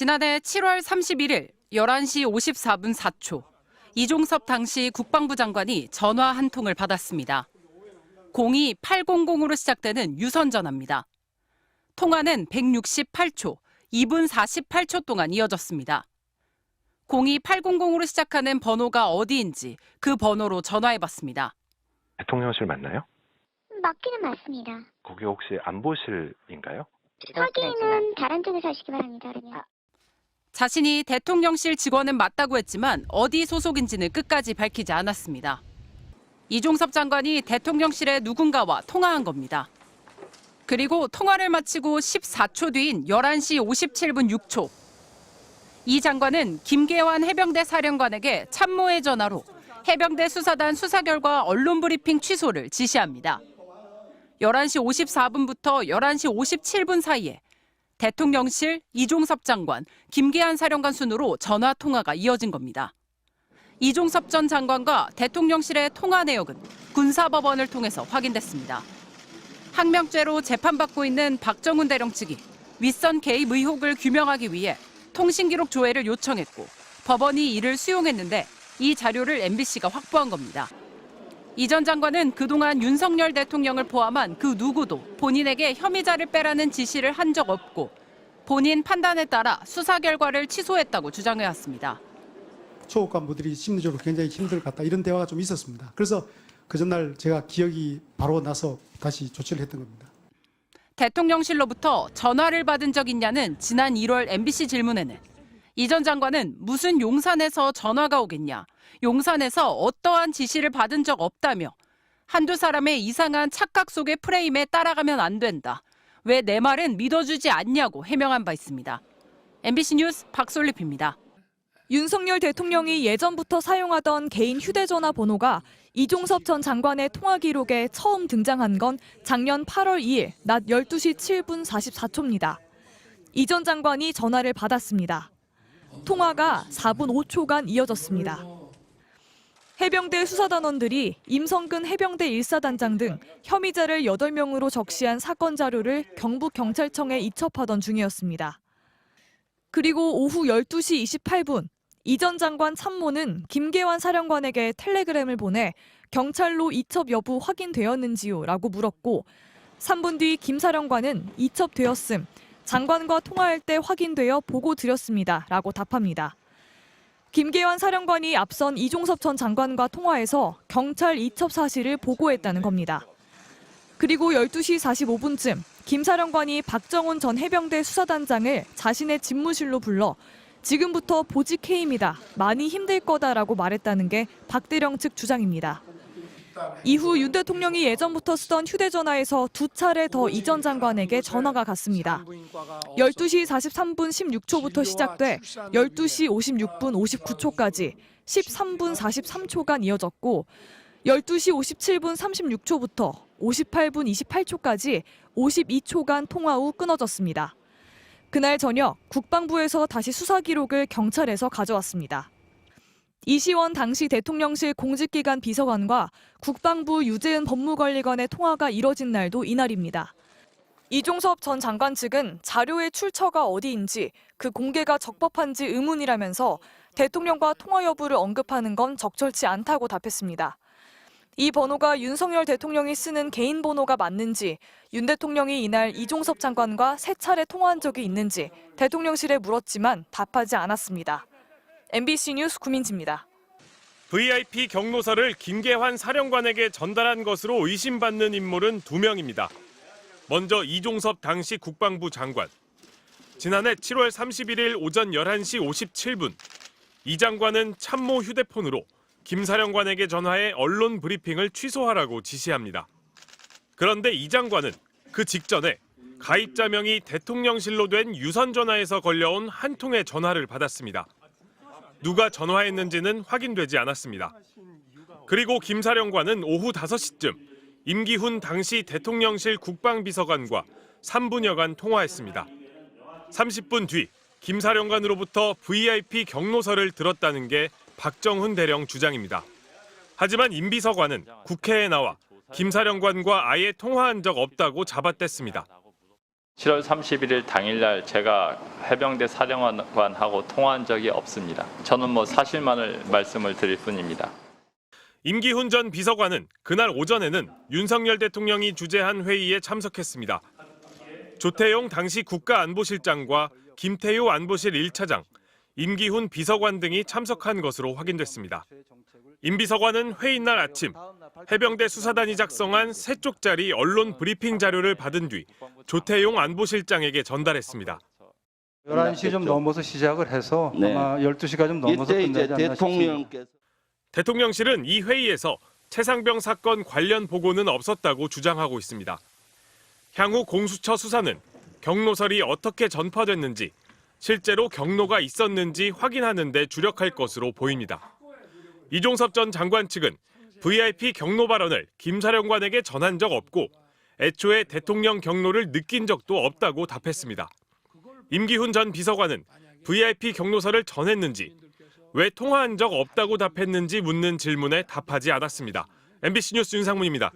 지난해 7월 31일 11시 54분 4초 이종섭 당시 국방부 장관이 전화 한 통을 받았습니다. 02800으로 시작되는 유선 전화입니다. 통화는 168초, 2분 48초 동안 이어졌습니다. 02800으로 시작하는 번호가 어디인지 그 번호로 전화해봤습니다. 대통령실 맞나요? 맞기는 맞습니다. 거기 혹시 안보실인가요? 확인은 다른 쪽에서 하시기 바랍니다. 그러면. 자신이 대통령실 직원은 맞다고 했지만 어디 소속인지는 끝까지 밝히지 않았습니다. 이종섭 장관이 대통령실의 누군가와 통화한 겁니다. 그리고 통화를 마치고 14초 뒤인 11시 57분 6초. 이 장관은 김계환 해병대 사령관에게 참모의 전화로 해병대 수사단 수사 결과 언론 브리핑 취소를 지시합니다. 11시 54분부터 11시 57분 사이에 대통령실 이종섭 장관, 김계한 사령관 순으로 전화 통화가 이어진 겁니다. 이종섭 전 장관과 대통령실의 통화 내역은 군사법원을 통해서 확인됐습니다. 항명죄로 재판받고 있는 박정훈 대령 측이 윗선 개입 의혹을 규명하기 위해 통신기록 조회를 요청했고 법원이 이를 수용했는데 이 자료를 MBC가 확보한 겁니다. 이 전 장관은 그동안 윤석열 대통령을 포함한 그 누구도 본인에게 혐의자를 빼라는 지시를 한 적 없고 본인 판단에 따라 수사 결과를 취소했다고 주장해왔습니다. 초급 간부들이 심리적으로 굉장히 힘들 것 같다 이런 대화가 좀 있었습니다. 그래서 그 전날 제가 기억이 바로 나서 다시 조치를 했던 겁니다. 대통령실로부터 전화를 받은 적 있냐는 지난 1월 MBC 질문에는 이 전 장관은 무슨 용산에서 전화가 오겠냐, 용산에서 어떠한 지시를 받은 적 없다며 한두 사람의 이상한 착각 속의 프레임에 따라가면 안 된다. 왜 내 말은 믿어주지 않냐고 해명한 바 있습니다. MBC 뉴스 박솔립입니다. 윤석열 대통령이 예전부터 사용하던 개인 휴대전화 번호가 이종섭 전 장관의 통화 기록에 처음 등장한 건 작년 8월 2일 낮 12시 7분 44초입니다. 이 전 장관이 전화를 받았습니다. 통화가 4분 5초간 이어졌습니다. 해병대 수사단원들이 임성근 해병대 1사단장 등 혐의자를 8명으로 적시한 사건 자료를 경북경찰청에 이첩하던 중이었습니다. 그리고 오후 12시 28분 이 전 장관 참모는 김계환 사령관에게 텔레그램을 보내 경찰로 이첩 여부 확인되었는지요? 라고 물었고 3분 뒤 김 사령관은 이첩되었음, 장관과 통화할 때 확인되어 보고 드렸습니다. 라고 답합니다. 김계환 사령관이 앞선 이종섭 전 장관과 통화해서 경찰 이첩 사실을 보고했다는 겁니다. 그리고 12시 45분쯤 김 사령관이 박정훈 전 해병대 수사단장을 자신의 집무실로 불러 지금부터 보직해임이다, 많이 힘들 거다라고 말했다는 게 박대령 측 주장입니다. 이후 윤 대통령이 예전부터 쓰던 휴대전화에서 2차례 더 이 전 장관에게 전화가 갔습니다. 12시 43분 16초부터 시작돼 12시 56분 59초까지 13분 43초간 이어졌고 12시 57분 36초부터 58분 28초까지 52초간 통화 후 끊어졌습니다. 그날 저녁 국방부에서 다시 수사 기록을 경찰에서 가져왔습니다. 이시원 당시 대통령실 공직기관 비서관과 국방부 유재은 법무관리관의 통화가 이뤄진 날도 이날입니다. 이종섭 전 장관 측은 자료의 출처가 어디인지 그 공개가 적법한지 의문이라면서 대통령과 통화 여부를 언급하는 건 적절치 않다고 답했습니다. 이 번호가 윤석열 대통령이 쓰는 개인 번호가 맞는지, 윤 대통령이 이날 이종섭 장관과 3차례 통화한 적이 있는지 대통령실에 물었지만 답하지 않았습니다. MBC 뉴스 구민지입니다. VIP 경로서를 김계환 사령관에게 전달한 것으로 의심받는 인물은 2명입니다. 먼저 이종섭 당시 국방부 장관. 지난해 7월 31일 오전 11시 57분 이 장관은 참모 휴대폰으로 김 사령관에게 전화해 언론 브리핑을 취소하라고 지시합니다. 그런데 이 장관은 그 직전에 가입자명이 대통령실로 된 유선 전화에서 걸려온 한 통의 전화를 받았습니다. 누가 전화했는지는 확인되지 않았습니다. 그리고 김 사령관은 오후 5시쯤 임기훈 당시 대통령실 국방비서관과 3분여간 통화했습니다. 30분 뒤 김 사령관으로부터 VIP 경로서를 들었다는 게 박정훈 대령 주장입니다. 하지만 임 비서관은 국회에 나와 김 사령관과 아예 통화한 적 없다고 잡아댔습니다. 7월 31일 당일날 제가 해병대 사령관하고 통화한 적이 없습니다. 저는 사실만을 말씀을 드릴 뿐입니다. 임기훈 전 비서관은 그날 오전에는 윤석열 대통령이 주재한 회의에 참석했습니다. 조태용 당시 국가안보실장과 김태효 안보실 1차장, 임기훈 비서관 등이 참석한 것으로 확인됐습니다. 임 비서관은 회의 날 아침 해병대 수사단이 작성한 3쪽짜리 언론 브리핑 자료를 받은 뒤 조태용 안보실장에게 전달했습니다. 11시 좀 넘어서 시작을 해서 아마 12시가 좀 넘어서 끝나지 않나 싶습니다. 대통령실은 이 회의에서 최상병 사건 관련 보고는 없었다고 주장하고 있습니다. 향후 공수처 수사는 경로설이 어떻게 전파됐는지, 실제로 경로가 있었는지 확인하는 데 주력할 것으로 보입니다. 이종섭 전 장관 측은 VIP 경로 발언을 김 사령관에게 전한 적 없고 애초에 대통령 경로를 느낀 적도 없다고 답했습니다. 임기훈 전 비서관은 VIP 경로설을 전했는지, 왜 통화한 적 없다고 답했는지 묻는 질문에 답하지 않았습니다. MBC 뉴스 윤상문입니다.